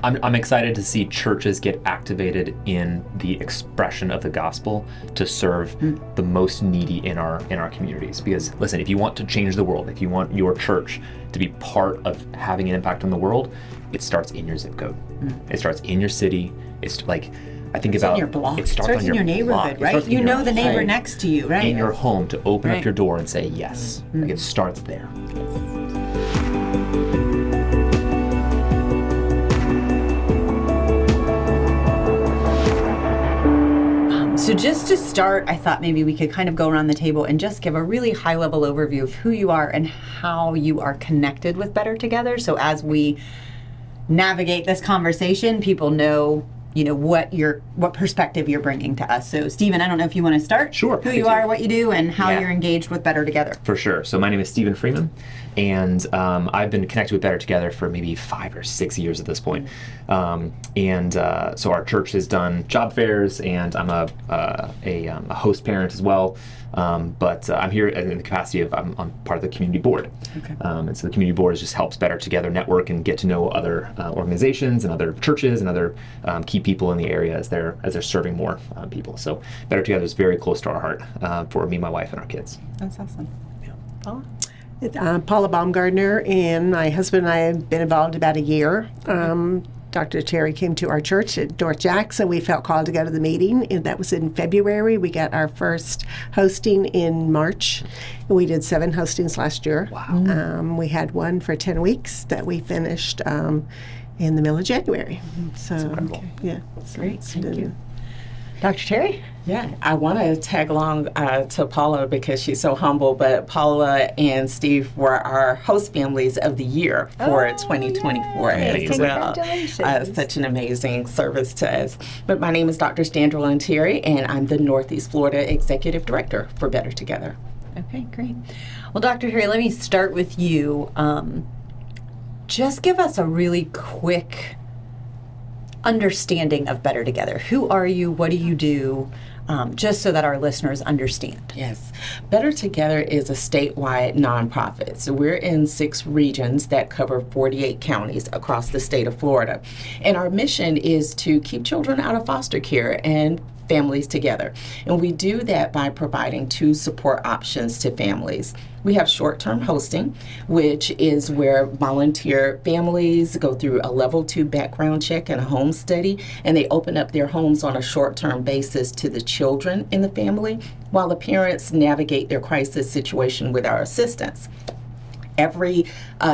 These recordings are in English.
I'm excited to see churches get activated in the expression of the gospel to serve the most needy in our communities. Because listen, if you want to change the world, if you want your church to be part of having an impact on the world, it starts in your zip code. It starts in your city. It's like, I think it's about in your block. It starts in your neighborhood, block. right? You know the neighbor next to you, right? In your home, to open Right. up your door and say yes. Like, it starts there. So just to start, I thought maybe we could kind of go around the table and just give a really high-level overview of who you are and how you are connected with Better Together. So as we navigate this conversation, people know, what perspective you're bringing to us. So Stephen, I don't know if you want to start. Sure. Who you are, what you do, and how Yeah. you're engaged with Better Together. For sure. So my name is Stephen Freeman, and I've been connected with Better Together for maybe 5 or 6 years at this point. So our church has done job fairs, and I'm a host parent as well. But I'm here in the capacity of I'm part of the community board. Okay. And so the community board just helps Better Together network and get to know other organizations and other churches and other key people in the area as they're serving more people. So Better Together is very close to our heart for me, my wife, and our kids. That's awesome. Yeah. Paula? Paula Baumgardner, and my husband and I have been involved about a year. Dr. Terry came to our church at North Jackson. We felt called to go to the meeting, and that was in February. We got our first hosting in March. We did 7 hostings last year. Wow. We had one for 10 weeks that we finished in the middle of January. So, incredible. yeah. Great, thank you. Dr. Terry? Yeah, I want to tag along to Paula because she's so humble, but Paula and Steve were our host families of the year for 2024 yay. as well. Congratulations. Such an amazing service to us. But my name is Dr. Standralyn Terry, and I'm the Northeast Florida Executive Director for Better Together. Okay, great. Well, Dr. Terry, let me start with you. Just give us a really quick understanding of Better Together. Who are you? What do you do? Just so that our listeners understand. Yes. Better Together is a statewide nonprofit. So we're in 6 regions that cover 48 counties across the state of Florida. And our mission is to keep children out of foster care and families together. And we do that by providing 2 support options to families. We have short-term hosting, which is where volunteer families go through a level 2 background check and a home study, and they open up their homes on a short-term basis to the children in the family, while the parents navigate their crisis situation with our assistance. Every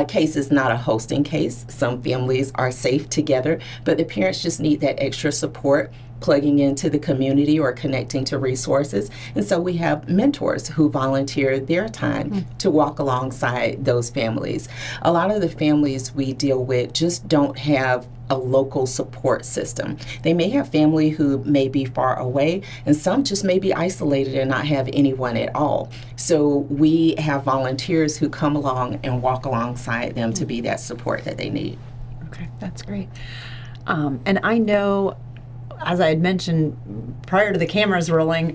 case is not a hosting case. Some families are safe together, but the parents just need that extra support plugging into the community or connecting to resources. And so we have mentors who volunteer their time to walk alongside those families. A lot of the families we deal with just don't have a local support system. They may have family who may be far away, and some just may be isolated and not have anyone at all. So we have volunteers who come along and walk alongside them to be that support that they need. Okay, that's great. And I know, as I had mentioned prior to the cameras rolling,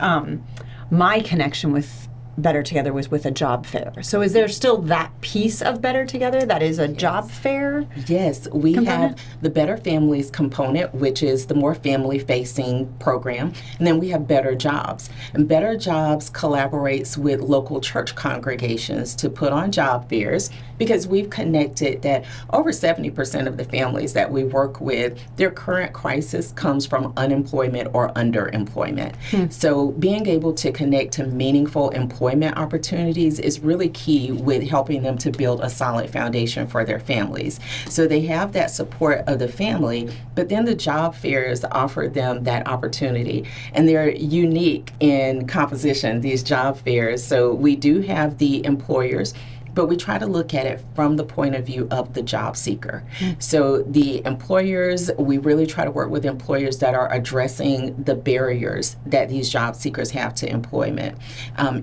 my connection with Better Together was with a job fair. So is there still that piece of Better Together that is a job fair? Yes, we component? have the Better Families component, which is the more family-facing program, and then we have Better Jobs. And Better Jobs collaborates with local church congregations to put on job fairs, because we've connected that over 70% of the families that we work with, their current crisis comes from unemployment or underemployment. So being able to connect to meaningful employment opportunities is really key with helping them to build a solid foundation for their families. So they have that support of the family, but then the job fairs offer them that opportunity. And they're unique in composition, these job fairs. So we do have the employers, but we try to look at it from the point of view of the job seeker. So the employers, we really try to work with employers that are addressing the barriers that these job seekers have to employment.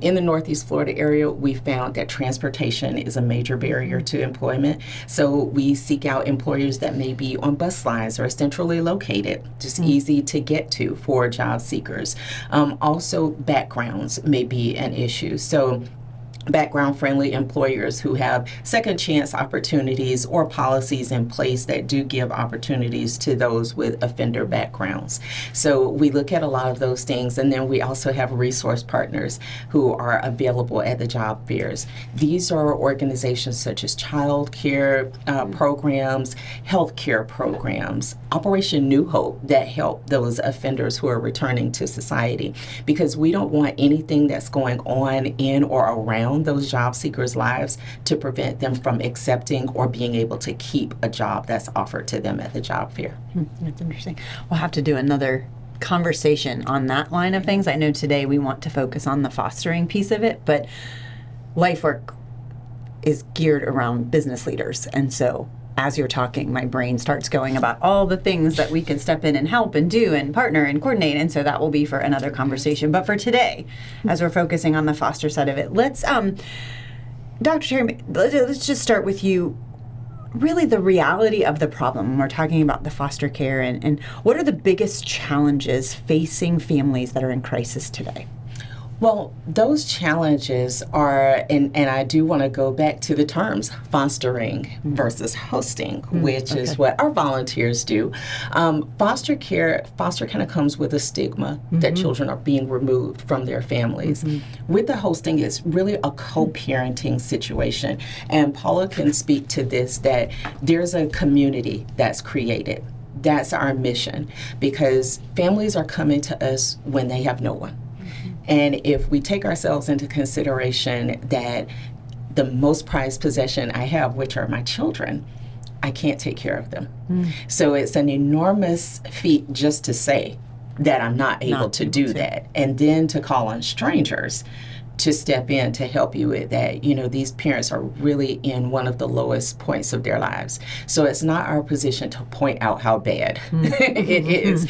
In the Northeast Florida area, we found that transportation is a major barrier to employment. So we seek out employers that may be on bus lines or centrally located, just easy to get to for job seekers. Also, backgrounds may be an issue. So background-friendly employers who have second chance opportunities or policies in place that do give opportunities to those with offender backgrounds. So we look at a lot of those things, and then we also have resource partners who are available at the job fairs. These are organizations such as child care programs, health care programs, Operation New Hope that help those offenders who are returning to society, because we don't want anything that's going on in or around those job seekers' lives to prevent them from accepting or being able to keep a job that's offered to them at the job fair. That's interesting. We'll have to do another conversation on that line of things. I know today we want to focus on the fostering piece of it, but Lifework is geared around business leaders. And so as you're talking, my brain starts going about all the things that we could step in and help and do and partner and coordinate. And so that will be for another conversation. But for today, as we're focusing on the foster side of it, let's, Dr. Terry, let's just start with you. Really the reality of the problem when we're talking about the foster care, and what are the biggest challenges facing families that are in crisis today? Well, those challenges are, and I do want to go back to the terms fostering versus hosting, which is what our volunteers do. Foster kind of comes with a stigma that children are being removed from their families. With the hosting, it's really a co-parenting situation. And Paula can speak to this, that there's a community that's created. That's our mission, because families are coming to us when they have no one. And if we take ourselves into consideration that the most prized possession I have, which are my children, I can't take care of them. So it's an enormous feat just to say that I'm not able to do that. And then to call on strangers to step in to help you with that. You know, these parents are really in one of the lowest points of their lives. So it's not our position to point out how bad it is.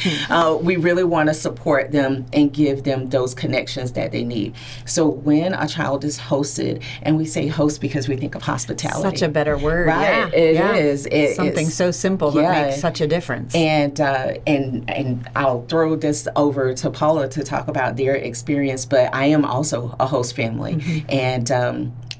We really want to support them and give them those connections that they need. So when a child is hosted, and we say host because we think of hospitality. Such a better word. Right, Yeah. it is. Something so simple but makes such a difference. And I'll throw this over to Paula to talk about their experience, but I am also a host family, and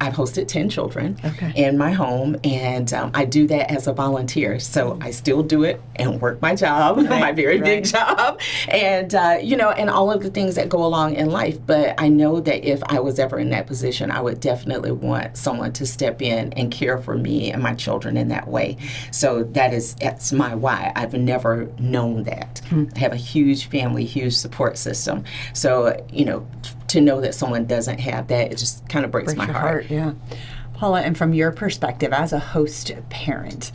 I've hosted 10 children in my home, and I do that as a volunteer. So I still do it and work my job, my very big job, and and all of the things that go along in life. But I know that if I was ever in that position, I would definitely want someone to step in and care for me and my children in that way. So that's my why. I've never known that. I have a huge family, huge support system. So, to know that someone doesn't have that, it just kind of breaks my heart. Yeah. Paula, and from your perspective as a host parent,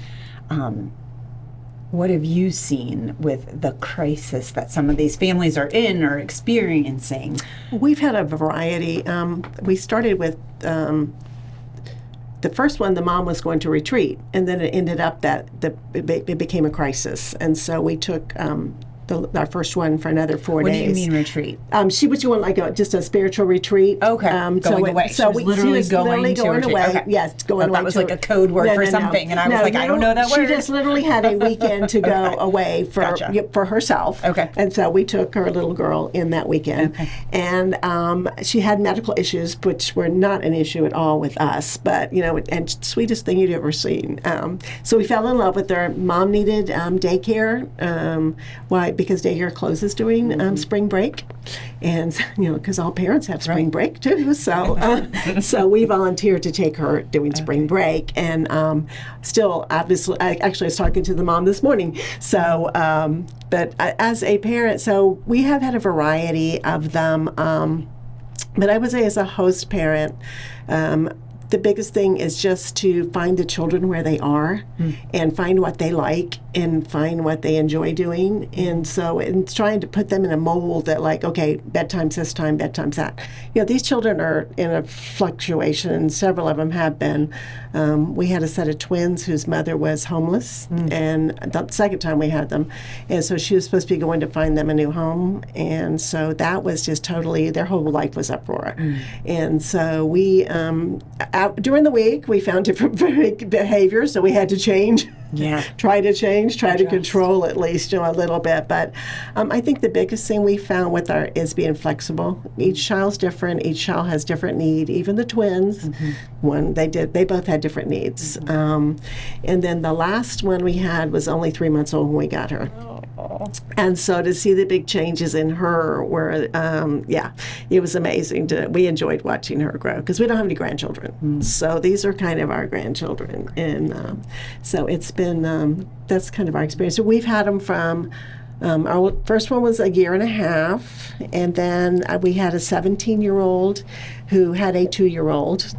what have you seen with the crisis that some of these families are in or experiencing? We've had a variety. We started with the first one, the mom was going to retreat, and then it ended up that it became a crisis. And so we took our first one for another 4 days. What do you mean retreat? She was doing like just a spiritual retreat. Okay, going away. So she was literally going away. Okay. Yes, going away. That was like a code word for something, and I was like, I don't know that word. She just literally had a weekend to go away for herself. Okay. And so we took her little girl in that weekend. Okay. And she had medical issues, which were not an issue at all with us, but, and sweetest thing you'd ever seen. So we fell in love with her. Mom needed daycare. Why? Because daycare closes during spring break, and because all parents have spring break too. So, so we volunteered to take her during spring break, and still, obviously, I actually was talking to the mom this morning. So, but as a parent, so we have had a variety of them. But I would say, as a host parent, the biggest thing is just to find the children where they are and find what they like and find what they enjoy doing. And so it's trying to put them in a mold that, like, okay, bedtime's this time, bedtime's that. These children are in a fluctuation, and several of them have been. We had a set of twins whose mother was homeless, and the second time we had them. And so she was supposed to be going to find them a new home. And so that was just totally, their whole life was uproar. And so we, during the week, we found different behaviors, so we had to change. Yeah. Try to control at least, a little bit. But I think the biggest thing we found with is being flexible. Each child's different. Each child has different need. Even the twins, they both had different needs. And then the last one we had was only 3 months old when we got her. And so to see the big changes in her were, it was amazing. We enjoyed watching her grow because we don't have any grandchildren. So these are kind of our grandchildren. And so it's been, that's kind of our experience. So we've had them from, our first one was a year and a half. And then we had a 17-year-old who had a 2-year-old.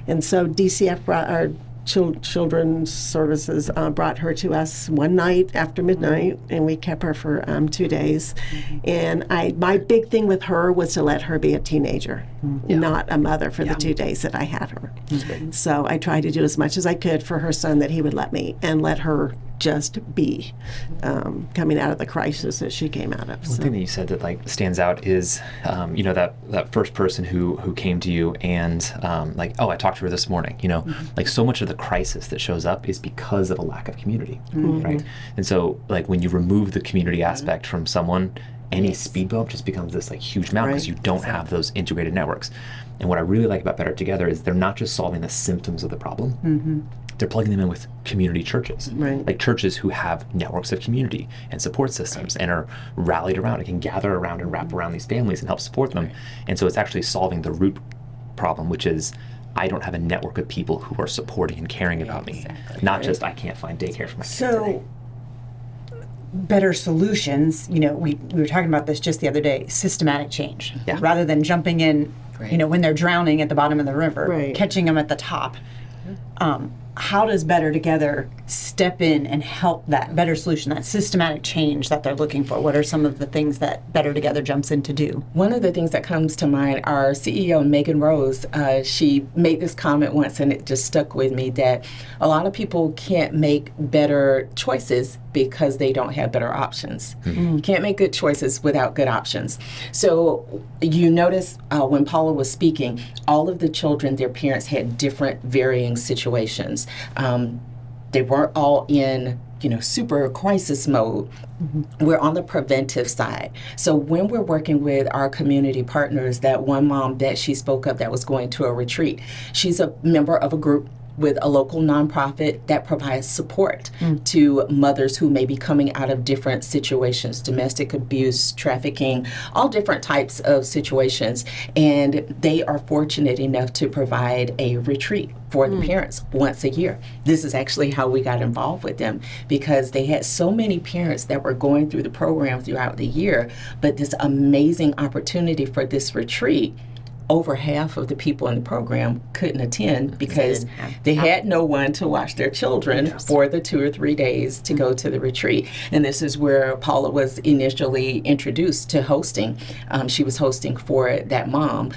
And so DCF brought our Children's Services brought her to us one night after midnight, and we kept her for 2 days. And my big thing with her was to let her be a teenager, not a mother for the 2 days that I had her. So I tried to do as much as I could for her son that he would let me, and let her just be coming out of the crisis that she came out of. One thing that you said that stands out is that first person who came to you and I talked to her this morning. So much of the crisis that shows up is because of a lack of community, right? And so when you remove the community aspect from someone, any speed bump just becomes this huge mountain because you don't have those integrated networks. And what I really like about Better Together is they're not just solving the symptoms of the problem. They're plugging them in with community churches, like churches who have networks of community and support systems and are rallied around and can gather around and wrap around these families and help support them. And so it's actually solving the root problem, which is I don't have a network of people who are supporting and caring about me, not just I can't find daycare for my kid today. Better solutions, we were talking about this just the other day, systematic change. Rather than jumping in, when they're drowning at the bottom of the river, catching them at the top. How does Better Together step in and help that better solution, that systematic change that they're looking for? What are some of the things that Better Together jumps in to do? One of the things that comes to mind, our CEO, Megan Rose, she made this comment once and it just stuck with me, that a lot of people can't make better choices because they don't have better options. You can't make good choices without good options. So you notice when Paula was speaking, all of the children, their parents had different varying situations. They weren't all in super crisis mode. We're on the preventive side. So when we're working with our community partners, that one mom that she spoke of that was going to a retreat, she's a member of a group with a local nonprofit that provides support to mothers who may be coming out of different situations, domestic abuse, trafficking, all different types of situations. And they are fortunate enough to provide a retreat for the parents once a year. This is actually how we got involved with them, because they had so many parents that were going through the program throughout the year, but this amazing opportunity for this retreat, over half of the people in the program couldn't attend because they had no one to watch their children for the 2 or 3 days to go to the retreat. And this is where Paula was initially introduced to hosting. She was hosting for that mom.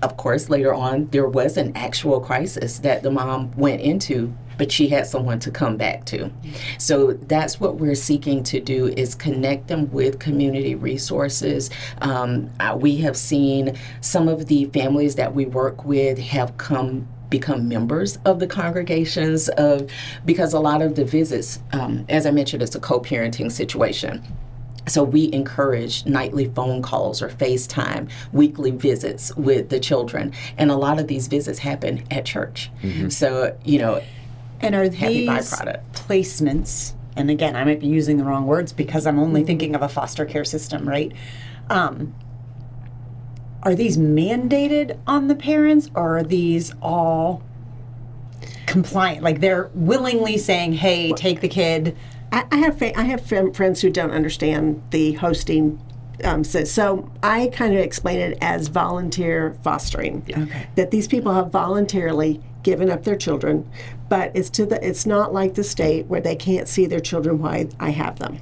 Of course, later on, there was an actual crisis that the mom went into, but she had someone to come back to. So that's what we're seeking to do, is connect them with community resources. We have seen some of the families that we work with have become members of the congregations because a lot of the visits, as I mentioned, it's a co-parenting situation. So we encourage nightly phone calls or FaceTime, weekly visits with the children. And a lot of these visits happen at church. So, and are these placements, and again, I might be using the wrong words because I'm only thinking of a foster care system, right? Are these mandated on the parents, or are these all compliant? Like they're willingly saying, hey, take the kid. I have friends who don't understand the hosting. So I kind of explain it as volunteer fostering. That these people have voluntarily given up their children, but it's not like the state where they can't see their children while I have them.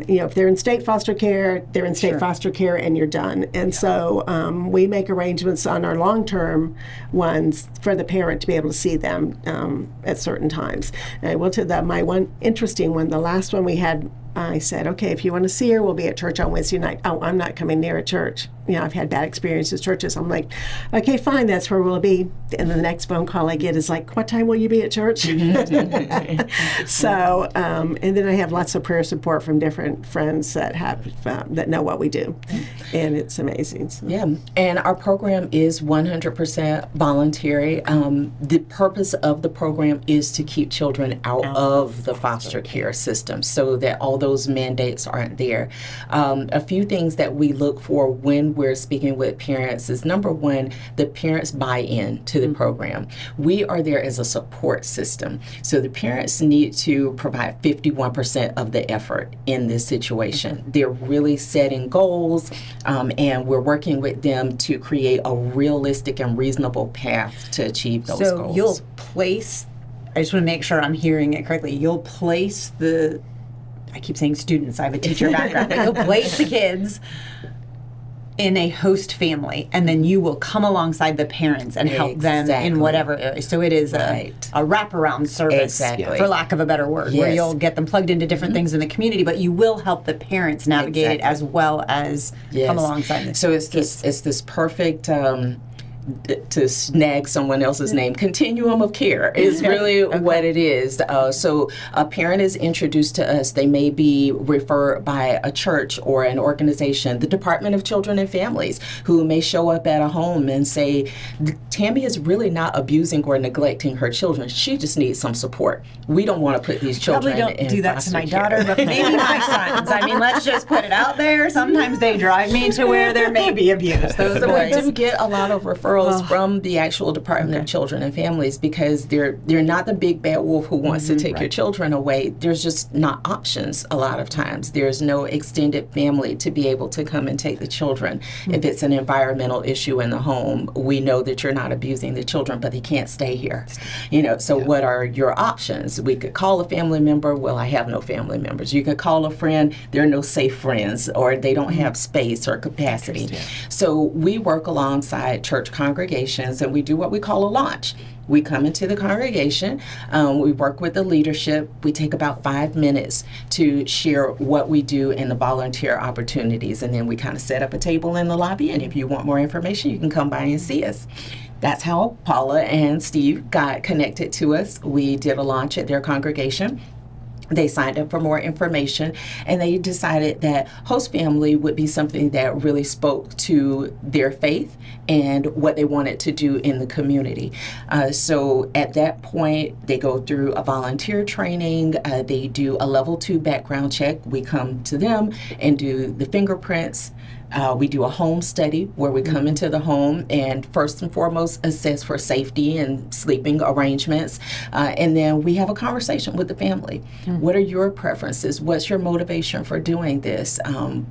If they're in state foster care, they're in state foster care, and you're done. And so we make arrangements on our long-term ones for the parent to be able to see them at certain times. And I will tell you my one interesting one, the last one we had, I said, okay, if you want to see her, we'll be at church on Wednesday night. Oh, I'm not coming near a church. I've had bad experiences, churches. I'm like, okay, fine, that's where we'll be. And the next phone call I get is like, what time will you be at church? So, and then I have lots of prayer support from different friends that that know what we do, and it's amazing. So. Yeah, and our program is 100% voluntary. The purpose of the program is to keep children out of the foster care system so that all those mandates aren't there. A few things that we look for when we're speaking with parents is, number one, the parents buy in to the program. We are there as a support system. So the parents need to provide 51% of the effort in this situation. They're really setting goals, and we're working with them to create a realistic and reasonable path to achieve those goals. So you'll place, I just want to make sure I'm hearing it correctly, you'll place I keep saying students, I have a teacher background, but you'll place the kids in a host family, and then you will come alongside the parents and help them in whatever area. So it is a wraparound service, for lack of a better word, where you'll get them plugged into different things in the community, but you will help the parents navigate it as well as come alongside them. So it's this perfect to snag someone else's name, continuum of care is really what it is. So a parent is introduced to us. They may be referred by a church or an organization, the Department of Children and Families, who may show up at a home and say, Tammie is really not abusing or neglecting her children. She just needs some support. We don't want to put these children in foster care. Probably don't do that to my daughter, but maybe my sons. I mean, let's just put it out there. Sometimes they drive me to where there may be abuse. Those boys. We do get a lot of referrals from the actual Department of Children and Families, because they're not the big bad wolf who wants to take your children away. There's just not options a lot of times. There's no extended family to be able to come and take the children. If it's an environmental issue in the home, we know that you're not abusing the children, but they can't stay here. So what are your options? We could call a family member. Well, I have no family members. You could call a friend. There are no safe friends, or they don't have space or capacity. So we work alongside church congregations, and we do what we call a launch. We come into the congregation, we work with the leadership. We take about 5 minutes to share what we do and the volunteer opportunities, and then we kind of set up a table in the lobby, and if you want more information, you can come by and see us. That's how Paula and Steve got connected to us. We did a launch at their congregation. They signed up for more information, and they decided that host family would be something that really spoke to their faith and what they wanted to do in the community. So at that point, they go through a volunteer training. They do a level 2 background check. We come to them and do the fingerprints. We do a home study where we come into the home and first and foremost assess for safety and sleeping arrangements. And then we have a conversation with the family. What are your preferences? What's your motivation for doing this?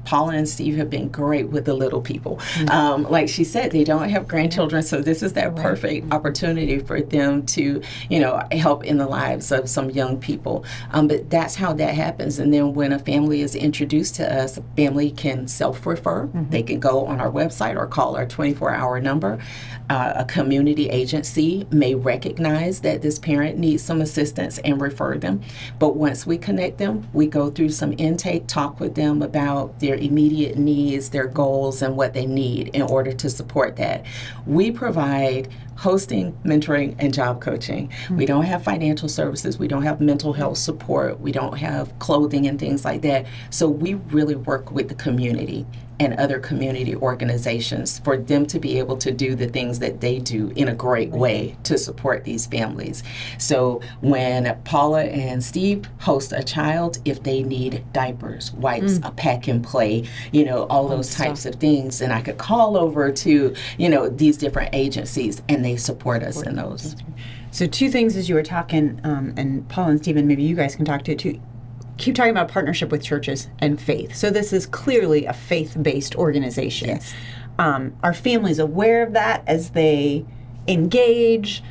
Paula and Steve have been great with the little people. Like she said, they don't have grandchildren, so this is that perfect opportunity for them to, help in the lives of some young people. But that's how that happens. And then when a family is introduced to us, a family can self-refer. They can go on our website or call our 24-hour number. A community agency may recognize that this parent needs some assistance and refer them. But once we connect them, we go through some intake, talk with them about their immediate needs, their goals, and what they need in order to support that. We provide hosting, mentoring, and job coaching. We don't have financial services. We don't have mental health support. We don't have clothing and things like that. So we really work with the community and other community organizations for them to be able to do the things that they do in a great way to support these families. So when Paula and Steve host a child, if they need diapers, wipes, a pack and play, all those types of things, and I could call over to, these different agencies, and they support us in those. So 2 things as you were talking, and Paula and Stephen, maybe you guys can talk to it too. Keep talking about partnership with churches and faith. So this is clearly a faith-based organization. Yes. Are families aware of that as they engage?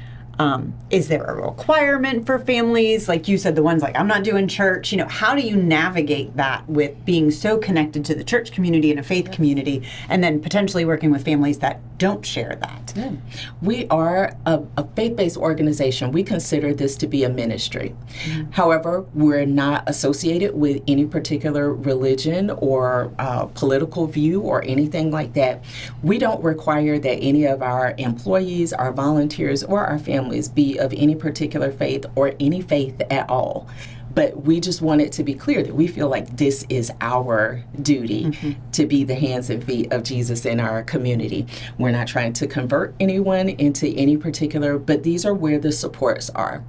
Is there a requirement for families? Like you said, the ones like, I'm not doing church. How do you navigate that with being so connected to the church community and a faith community, and then potentially working with families that don't share that? Yeah. We are a faith-based organization. We consider this to be a ministry. Mm-hmm. However, we're not associated with any particular religion or political view or anything like that. We don't require that any of our employees, our volunteers, or our families be of any particular faith or any faith at all. But we just want it to be clear that we feel like this is our duty to be the hands and feet of Jesus in our community. We're not trying to convert anyone into any particular, but these are where the supports are.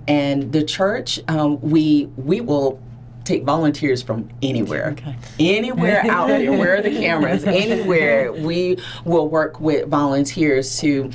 And the church, we will take volunteers from anywhere. Anywhere out there, where are the cameras? Anywhere. We will work with volunteers to,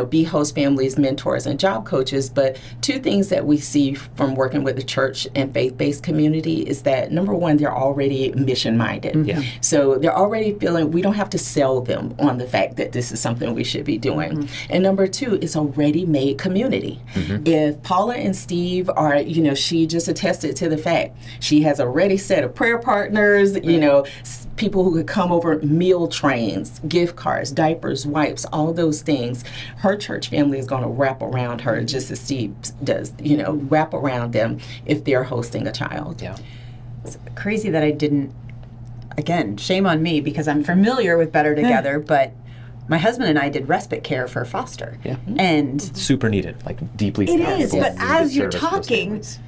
be host families, mentors, and job coaches. But two things that we see from working with the church and faith-based community is that, number one, they're already mission-minded. Yeah. So they're already feeling we don't have to sell them on the fact that this is something we should be doing. And number two, it's a ready-made community. If Paula and Steve are, she just attested to the fact she has a ready set of prayer partners, people who could come over, meal trains, gift cards, diapers, wipes, all those things. Her church family is going to wrap around her just as Steve does, wrap around them if they're hosting a child. Yeah. It's crazy that I didn't, again, shame on me because I'm familiar with Better Together, but my husband and I did respite care for foster. Yeah. And Super needed, like deeply it valuable, is, but needed as you're service for those talking, families.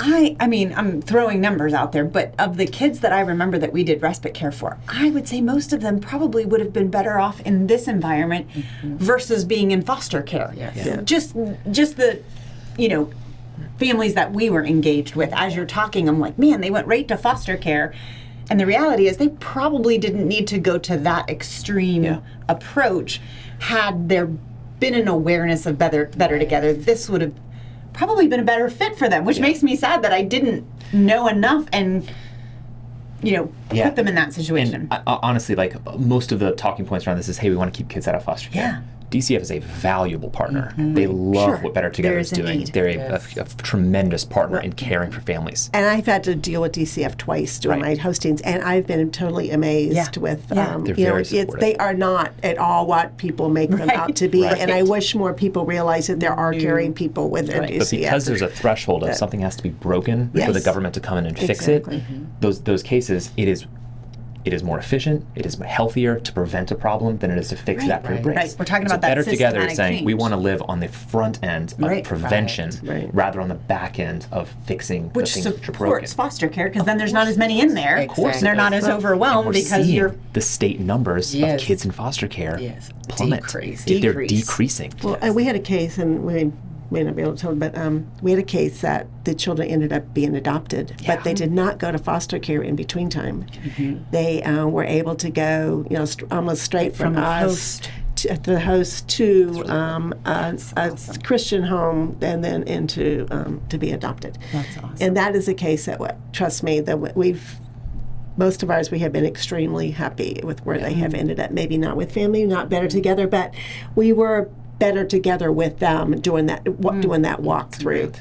I mean, I'm throwing numbers out there, but of the kids that I remember that we did respite care for, I would say most of them probably would have been better off in this environment versus being in foster care. Yes. Yeah. Just the, families that we were engaged with. As you're talking, I'm like, man, they went right to foster care. And the reality is they probably didn't need to go to that extreme approach. Had there been an awareness of Better Together, this would have probably been a better fit for them, which makes me sad that I didn't know enough and put them in that situation. And honestly, like most of the talking points around this is, hey, we want to keep kids out of foster care. Yeah. DCF is a valuable partner. They love what Better Together is There is a doing. need. They're a tremendous partner in caring for families. And I've had to deal with DCF twice during my hostings, and I've been totally amazed with, They're very supportive. they are not at all what people make them out to be. And I wish more people realize that there are caring people within DCF. But because there's a threshold of something has to be broken for the government to come in and fix it, those cases, it is more efficient, it is healthier to prevent a problem than it is to fix it after it breaks. Right. We're talking So about that Better Together is systematic saying we change. want to live on the front end of prevention rather on the back end of fixing Which the things which are broken. supports foster care because then there's not as many in there. Of course. And they're not as overwhelmed We're because seeing you're the state numbers of kids in foster care plummet. They're decreasing. Well, and we had a case, and we may not be able to tell, but we had a case that the children ended up being adopted, but they did not go to foster care in between time. They were able to go, almost straight from us to the host to a Christian home, and then into to be adopted. That's awesome. And that is a case that, trust me, that most of ours, we have been extremely happy with where they have ended up. Maybe not with family, not Better Together, but we were better together with them doing that walkthrough.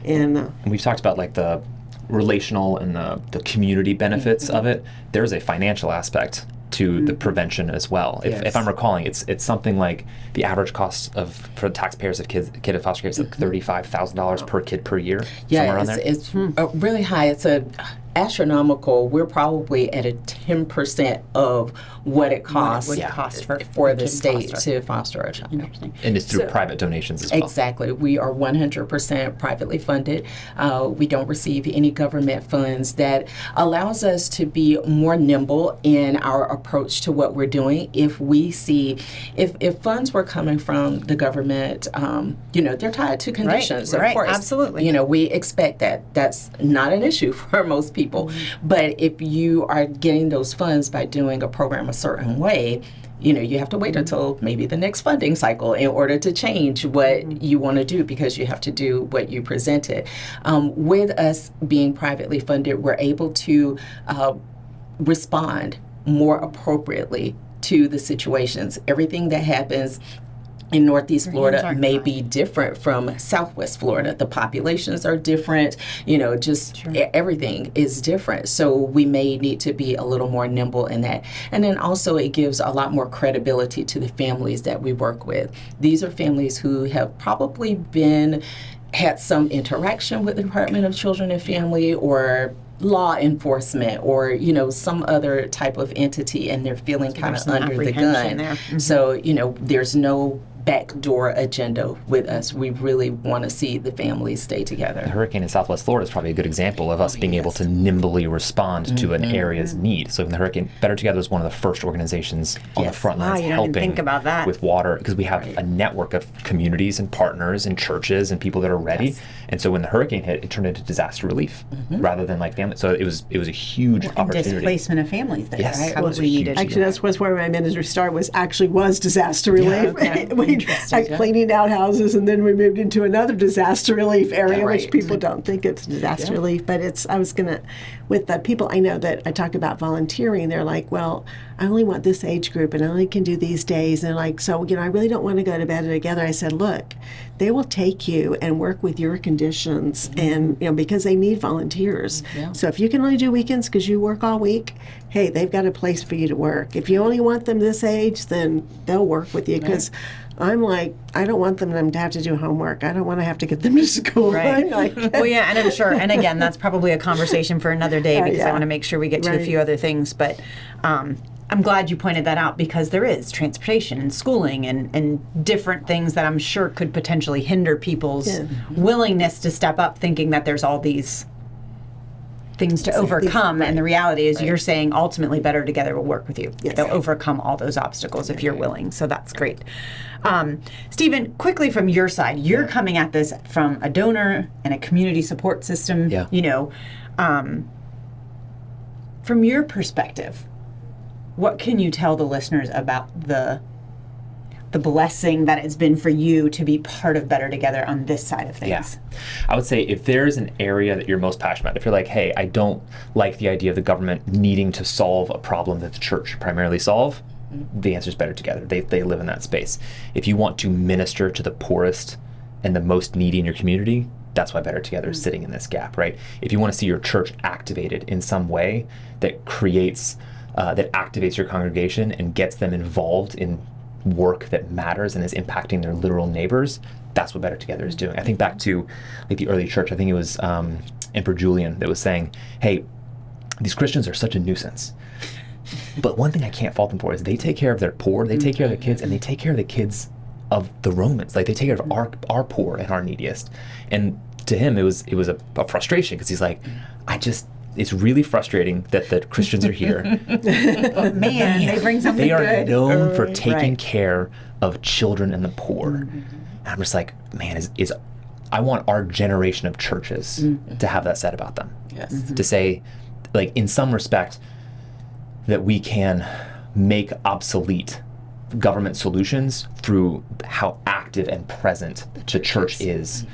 And we've talked about like the relational and the community benefits of it. There's a financial aspect to the prevention as well. If I'm recalling, it's something like the average cost for taxpayers of kid in foster care is like $35,000 per kid per year. Yeah, somewhere it's really high. It's astronomical. We're probably at a 10% of what it costs, would cost for the kid state foster. to foster a child. and it's through private donations as well. Exactly. We are 100% privately funded. We don't receive any government funds. That allows us to be more nimble in our approach to what we're doing. If we see, if funds were coming from the government, they're tied to conditions, of course. Absolutely. We expect that. That's not an issue for most people. But if you are getting those funds by doing a program a certain way, you have to wait until maybe the next funding cycle in order to change what you want to do, because you have to do what you presented. With us being privately funded, we're able to respond more appropriately to the situations. Everything that happens in Northeast Florida aren't may tied. be different from Southwest Florida. The populations are different, just everything is different. So we may need to be a little more nimble in that. And then also it gives a lot more credibility to the families that we work with. These are families who have probably had some interaction with the Department of Children and Family or law enforcement or some other type of entity, and they're feeling kind of some under the apprehension gun there. Mm-hmm. So there's no backdoor agenda with us. We really want to see the families stay together. The hurricane in Southwest Florida is probably a good example of us being able to nimbly respond to an area's need. So in the hurricane, Better Together is one of the first organizations on the front lines you don't even helping think about that. with water, because we have a network of communities and partners and churches and people that are ready. Yes. And so when the hurricane hit, it turned into disaster relief rather than like family. So it was a huge opportunity. Displacement of families that Yes, it was probably a huge needed. Actually, that's where my ministry started, was disaster relief. Cleaning out houses, and then we moved into another disaster relief area, which people don't think it's disaster relief, but with the people I know that I talk about volunteering, they're like, well, I only want this age group and I only can do these days. And like, so, I really don't want to go to Better Together. I said, look, they will take you and work with your conditions and, because they need volunteers. Yeah. So if you can only do weekends because you work all week, hey, they've got a place for you to work. If you only want them this age, then they'll work with you, because I'm like, I don't want them to have to do homework. I don't want to have to get them to school. Right. I'm like, Well, yeah, and I'm sure, and again, that's probably a conversation for another day, because I want to make sure we get to a few other things. But I'm glad you pointed that out, because there is transportation and schooling and different things that I'm sure could potentially hinder people's willingness to step up, thinking that there's all these things to overcome. And the reality is you're saying ultimately Better Together will work with you. Yes. They'll overcome all those obstacles if you're willing. So that's great. Stephen, quickly from your side, you're coming at this from a donor and a community support system. Yeah. From your perspective, what can you tell the listeners about the blessing that it's been for you to be part of Better Together on this side of things? Yeah. I would say if there's an area that you're most passionate about, if you're like, hey, I don't like the idea of the government needing to solve a problem that the church should primarily solve, the answer is Better Together. They live in that space. If you want to minister to the poorest and the most needy in your community, that's why Better Together is sitting in this gap, right? If you want to see your church activated in some way that creates, that activates your congregation and gets them involved in work that matters and is impacting their literal neighbors, that's what Better Together is doing. I think back to like the early church, I think it was Emperor Julian that was saying, hey, these Christians are such a nuisance. But one thing I can't fault them for is they take care of their poor, they take care of their kids, and they take care of the kids of the Romans. Like they take care of our poor and our neediest. And to him, it was a frustration, because he's like, it's really frustrating that the Christians are here. But man, they bring something They are good. known for taking care of children and the poor. And I'm just like, man, I want our generation of churches to have that said about them. Yes. To say, like, in some respect, that we can make obsolete government solutions through how active and present the church is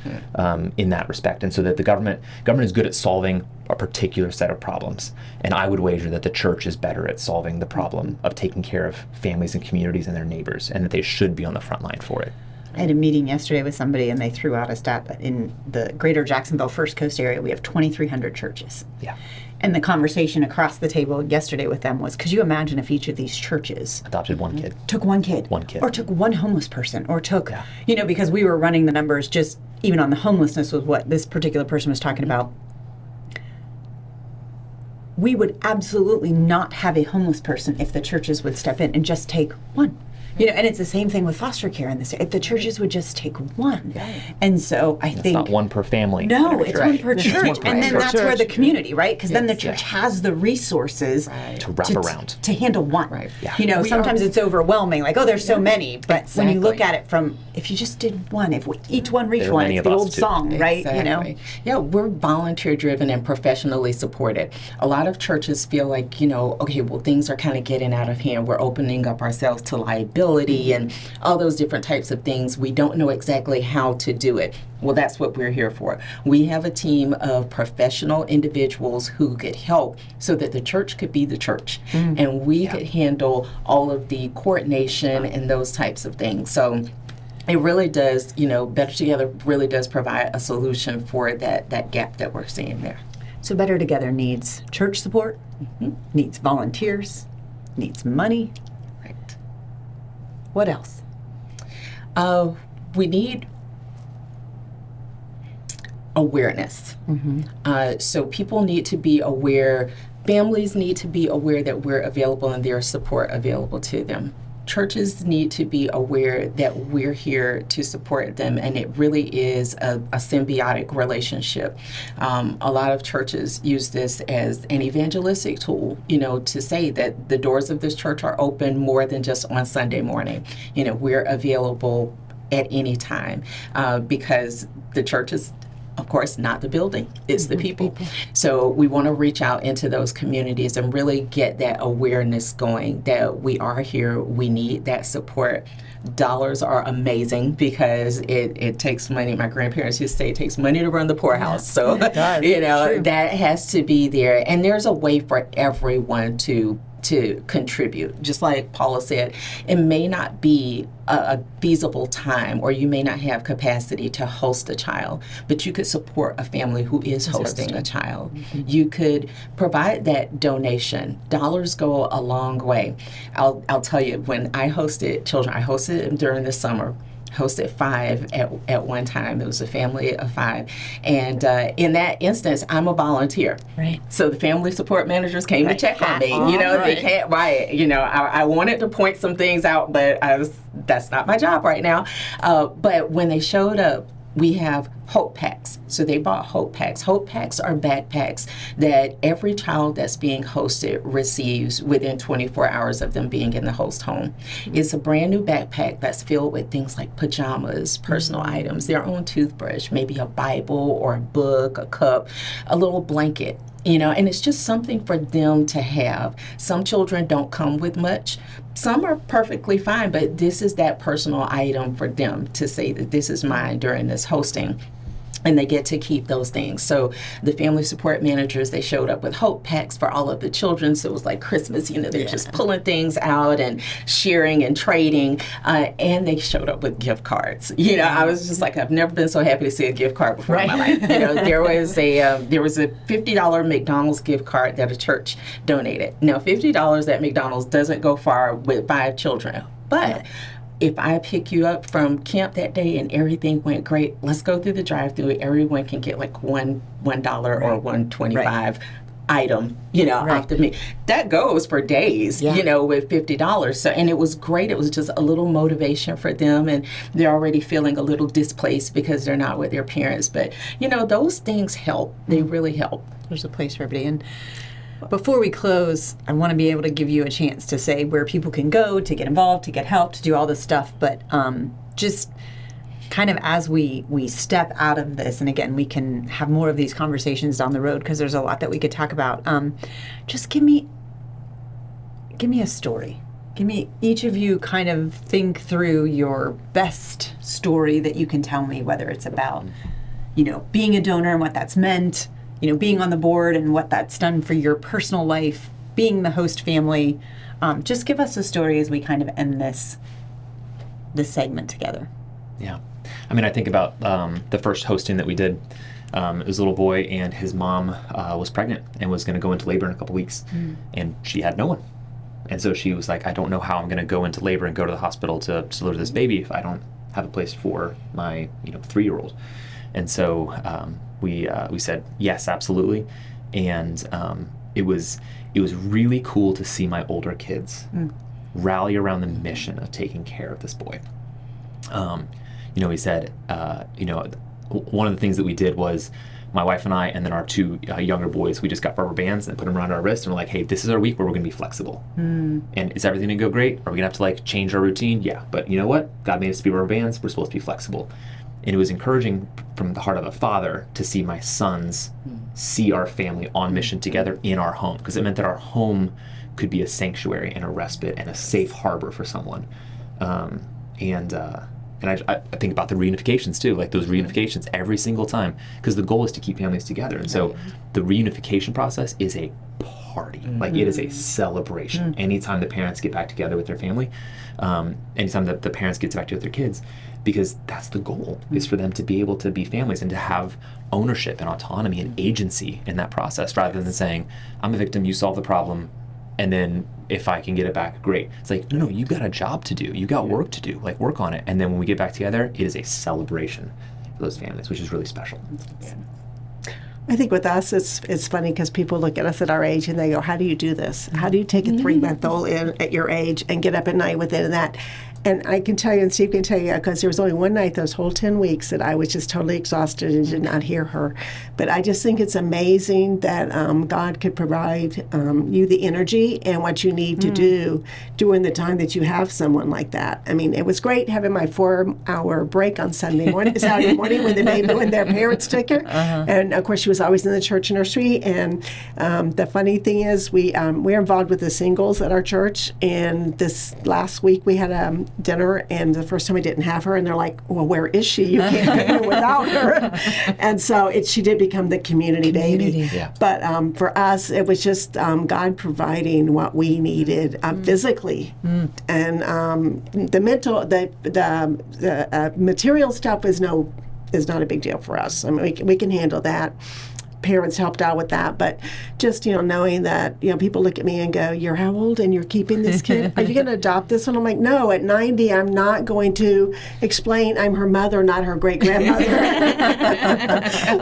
in that respect. And so that the government is good at solving a particular set of problems. And I would wager that the church is better at solving the problem of taking care of families and communities and their neighbors, and that they should be on the front line for it. I had a meeting yesterday with somebody, and they threw out a stat that in the greater Jacksonville First Coast area, we have 2,300 churches. Yeah. And the conversation across the table yesterday with them was, could you imagine if each of these churches Adopted one kid. took one kid, or took one homeless person, or took, because we were running the numbers just even on the homelessness was what this particular person was talking about. We would absolutely not have a homeless person if the churches would step in and just take one. And it's the same thing with foster care in this. If the churches would just take one. And so I think... It's not one per family. No, it's one per It's church. one per And then church. that's where the community, right? Because then the church has the resources To wrap around. to handle one. Right. Yeah. Sometimes it's overwhelming, like, oh, there's so many. But when you look Exactly. at it from, if you just did one, if we each one reached There are one, many it's of the us old too. song, right? Exactly. Yeah, we're volunteer driven and professionally supported. A lot of churches feel like, okay, well, things are kind of getting out of hand. We're opening up ourselves to liability and all those different types of things. We don't know exactly how to do it. Well, that's what we're here for. We have a team of professional individuals who could help so that the church could be the church. And we could handle all of the coordination and those types of things. So it really does, Better Together really does provide a solution for that gap that we're seeing there. So Better Together needs church support, needs volunteers, needs money. Right. What else? We need awareness. So people need to be aware, families need to be aware that we're available and there's support available to them. Churches need to be aware that we're here to support them, and it really is a symbiotic relationship. A lot of churches use this as an evangelistic tool, to say that the doors of this church are open more than just on Sunday morning. We're available at any time because the church is, of course, not the building, it's the people. So we want to reach out into those communities and really get that awareness going that we are here, we need that support. Dollars are amazing because it takes money. My grandparents used to say it takes money to run the poorhouse. So, it does. True. That has to be there. And there's a way for everyone to contribute. Just like Paula said, it may not be a feasible time, or you may not have capacity to host a child, but you could support a family who is hosting a child. You could provide that donation. Dollars go a long way. I'll tell you, when I hosted children, I hosted them during the summer. Hosted 5 at one time. It was a family of 5. And in that instance, I'm a volunteer. Right. So the family support managers came to check on me. They can't, I wanted to point some things out, but that's not my job right now. But when they showed up, we have Hope Packs. So they bought Hope Packs. Hope Packs are backpacks that every child that's being hosted receives within 24 hours of them being in the host home. It's a brand new backpack that's filled with things like pajamas, personal items, their own toothbrush, maybe a Bible or a book, a cup, a little blanket. And it's just something for them to have. Some children don't come with much. Some are perfectly fine, but this is that personal item for them to say that this is mine during this hosting. And they get to keep those things. So the family support managers, they showed up with Hope Packs for all of the children. So it was like Christmas, they're just pulling things out and sharing and trading. And they showed up with gift cards. I was just like, I've never been so happy to see a gift card before in my life. There was a $50 McDonald's gift card that a church donated. Now, $50 at McDonald's doesn't go far with 5 children, but if I pick you up from camp that day and everything went great, let's go through the drive-thru. Everyone can get like $1 or $1.25 item, off the me. That goes for days, with $50. So, and it was great. It was just a little motivation for them, and they're already feeling a little displaced because they're not with their parents. But those things help. They really help. There's a place for everybody. And before we close, I want to be able to give you a chance to say where people can go to get involved, to get help, to do all this stuff. But just kind of as we step out of this, and again, we can have more of these conversations down the road because there's a lot that we could talk about. Just give me a story. Give me, each of you kind of think through your best story that you can tell me, whether it's about, being a donor and what that's meant, being on the board and what that's done for your personal life, being the host family. Just give us a story as we kind of end this segment together. Yeah. I think about the first hosting that we did. It was a little boy, and his mom was pregnant and was going to go into labor in a couple weeks, and she had no one. And so she was like, I don't know how I'm going to go into labor and go to the hospital to deliver this baby if I don't have a place for my 3-year-old. And so we said yes, absolutely, and it was really cool to see my older kids rally around the mission of taking care of this boy. He said, one of the things that we did was my wife and I, and then our 2 younger boys, we just got rubber bands and put them around our wrists, and we're like, hey, this is our week where we're going to be flexible. And is everything going to go great? Are we going to have to change our routine? Yeah, but you know what? God made us to be rubber bands. We're supposed to be flexible. And it was encouraging from the heart of a father to see my sons see our family on mission together in our home, because it meant that our home could be a sanctuary and a respite and a safe harbor for someone. And I think about the reunifications too, like those reunifications every single time, because the goal is to keep families together. And so the reunification process is a party. Like it is a celebration. Anytime the parents get back together with their family, anytime that the parents get back together with their kids, because that's the goal, is for them to be able to be families and to have ownership and autonomy and agency in that process, rather than saying, I'm a victim, you solve the problem, and then if I can get it back, great. It's like, no, you got a job to do. You got work to do. Like, work on it. And then when we get back together, it is a celebration for those families, which is really special. Yeah. I think with us, it's funny because people look at us at our age and they go, how do you do this? How do you take a 3-month-old in at your age and get up at night with it and that? And I can tell you, and Steve can tell you, because there was only one night those whole 10 weeks that I was just totally exhausted and did not hear her. But I just think it's amazing that God could provide you the energy and what you need to do during the time that you have someone like that. I mean, it was great having my 4-hour break on Saturday morning when their parents took her. And of course, she was always in the church nursery. And the funny thing is, we're involved with the singles at our church. And this last week, we had a dinner, and the first time we didn't have her, and they're like, well, where is she? You can't go without her. And so she did become the community baby. Yeah. But for us, it was just God providing what we needed physically. And the mental, the material stuff is not a big deal for us. I mean, we can handle that. Parents helped out with that, but just, knowing that, people look at me and go, you're how old and you're keeping this kid? Are you going to adopt this one? I'm like, no, at 90, I'm not going to explain I'm her mother, not her great-grandmother.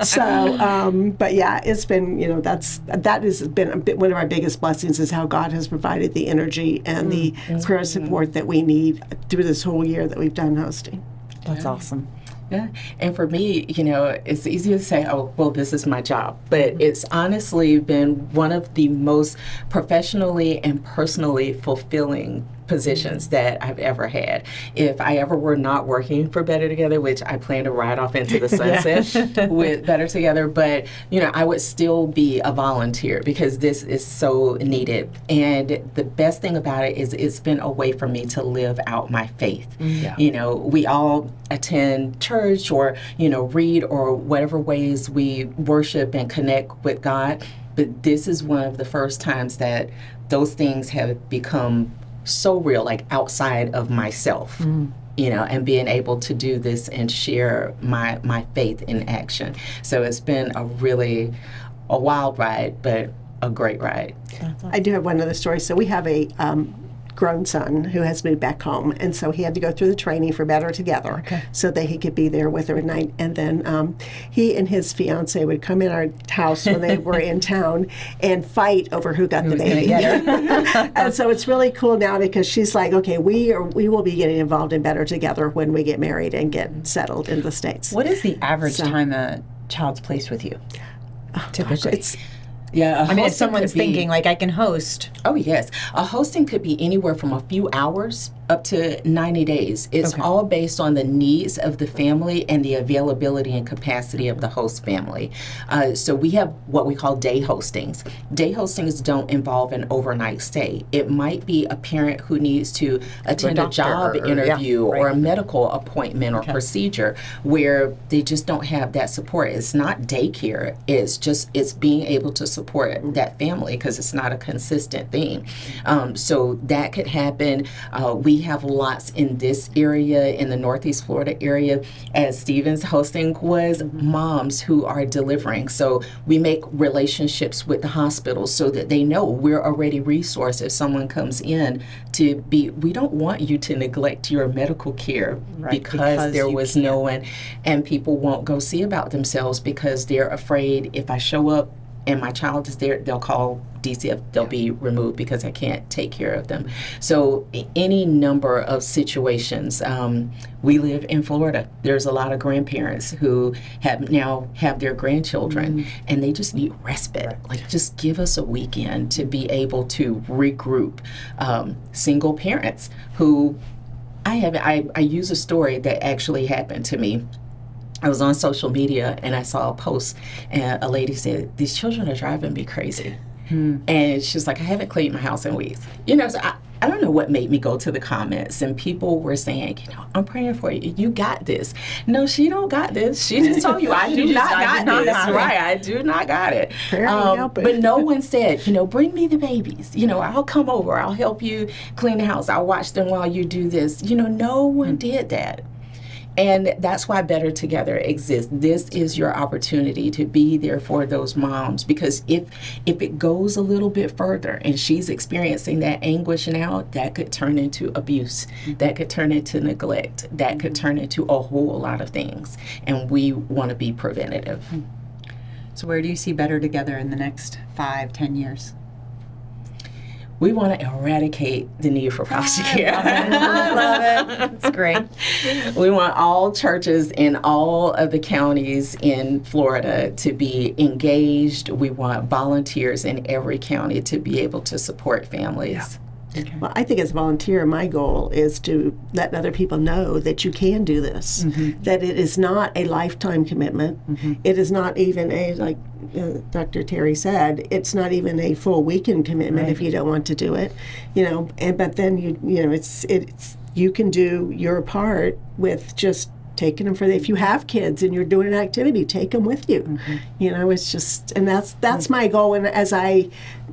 So, but yeah, it's been, that has been one of our biggest blessings, is how God has provided the energy and the prayer support that we need through this whole year that we've done hosting. That's awesome. Yeah, and for me, it's easy to say, oh, well, this is my job, but it's honestly been one of the most professionally and personally fulfilling positions that I've ever had. If I ever were not working for Better Together, which I plan to ride off into the sunset with Better Together, but I would still be a volunteer because this is so needed. And the best thing about it is it's been a way for me to live out my faith. Yeah. We all attend church or read or whatever ways we worship and connect with God, but this is one of the first times that those things have become so real, like outside of myself, and being able to do this and share my faith in action. So it's been a wild ride, but a great ride. I do have one other story. So we have a grown son who has moved back home, and so he had to go through the training for Better Together so that he could be there with her at night. And then he and his fiance would come in our house when they were in town and fight over who got the baby. And so it's really cool now because she's like, okay, we will be getting involved in Better Together when we get married and get settled in the States. What is the average time a child's placed with you? Typically. If someone's thinking, like, I can host. Oh, yes. A hosting could be anywhere from a few hours up to 90 days. It's all based on the needs of the family and the availability and capacity of the host family. So we have what we call day hostings. Day hostings don't involve an overnight stay. It might be a parent who needs to attend a job interview or a medical appointment or procedure where they just don't have that support. It's not daycare. It's being able to support that family because it's not a consistent thing. So that could happen. We have lots in this area, in the Northeast Florida area, as Stephen's hosting was, moms who are delivering. So we make relationships with the hospitals so that they know we're already resourced if someone comes in we don't want you to neglect your medical care because there was no one, and people won't go see about themselves because they're afraid if I show up and my child is there, they'll call DCF, they'll be removed because I can't take care of them. So any number of situations. We live in Florida. There's a lot of grandparents who have their grandchildren and they just need respite. Like, just give us a weekend to be able to regroup. Single parents who I use a story that actually happened to me. I was on social media and I saw a post and a lady said, these children are driving me crazy. And she's like, I haven't cleaned my house in weeks. So I don't know what made me go to the comments, and people were saying, I'm praying for you. You got this. No, she don't got this. She just told you, I do not got this. Right, I do not got it. But no one said, bring me the babies. I'll come over. I'll help you clean the house. I'll watch them while you do this. No one did that. And that's why Better Together exists. This is your opportunity to be there for those moms, because if it goes a little bit further and she's experiencing that anguish now, that could turn into abuse, that could turn into neglect, that could turn into a whole lot of things. And we want to be preventative. So where do you see Better Together in the next 5-10 years? We want to eradicate the need for foster care. Love it. It's great. We want all churches in all of the counties in Florida to be engaged. We want volunteers in every county to be able to support families. Okay. Well, I think as a volunteer, my goal is to let other people know that you can do this, that it is not a lifetime commitment. It is not even a, like Dr. Terry said, it's not even a full weekend commitment if you don't want to do it, but then it's you can do your part with just taking them if you have kids and you're doing an activity, take them with you. It's just, and that's my goal. And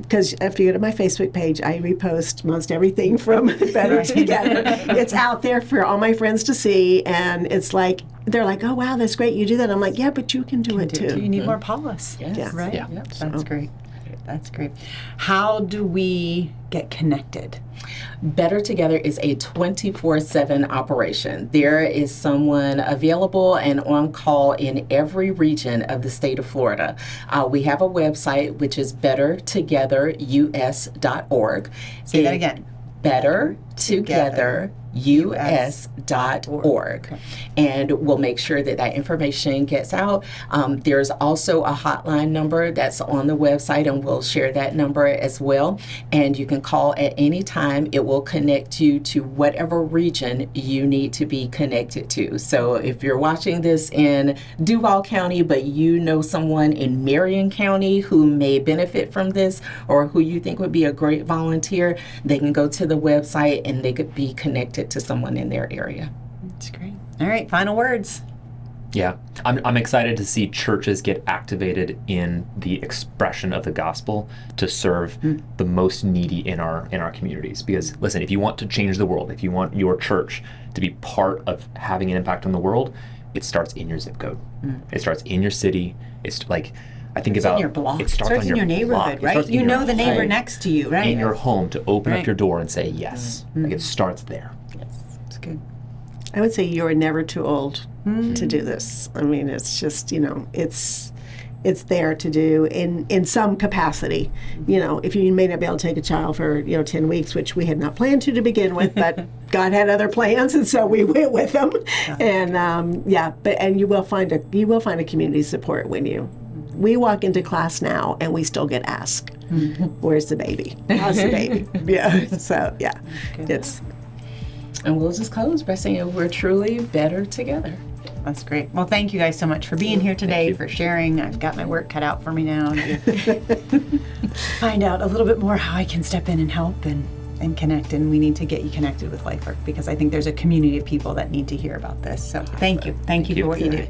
because if you go to my Facebook page, I repost most everything from Better Together. It's out there for all my friends to see, and it's like, they're like, oh, wow, that's great, you do that. I'm like, yeah, but you can do it too. You need more Paulas. Yes. Right? Yeah. Yep. That's great. That's great. How do we get connected? Better Together is a 24/7 operation. There is someone available and on call in every region of the state of Florida. We have a website, which is bettertogetherus.org. Say that again. bettertogetherus.org. And we'll make sure that information gets out. There's also a hotline number that's on the website, and we'll share that number as well. And you can call at any time. It will connect you to whatever region you need to be connected to. So if you're watching this in Duval County, but you know someone in Marion County who may benefit from this, or who you think would be a great volunteer, they can go to the website and they could be connected to someone in their area. That's great. All right, final words. Yeah, I'm excited to see churches get activated in the expression of the gospel to serve the most needy in our communities. Because listen, if you want to change the world, if you want your church to be part of having an impact on the world, it starts in your zip code. It starts in your city. It's like, I think about in your block. it starts on in your block. neighborhood, It right? starts in You your know the neighbor home, next to you, right? in your home, to open Right. up your door and say yes. Like, it starts there. It's good. I would say you're never too old to do this. I mean, it's just, it's there to do in some capacity. If you may not be able to take a child for 10 weeks, which we had not planned to begin with, but God had other plans, and so we went with them. And you will find a community support when we walk into class now and we still get asked, where's the baby? How's the baby? It's. And we'll just close by saying we're truly better together. That's great. Well, thank you guys so much for being here today, for sharing. I've got my work cut out for me now to find out a little bit more how I can step in and help and connect. And we need to get you connected with Lifework, because I think there's a community of people that need to hear about this. So thank you. Thank you for what you do.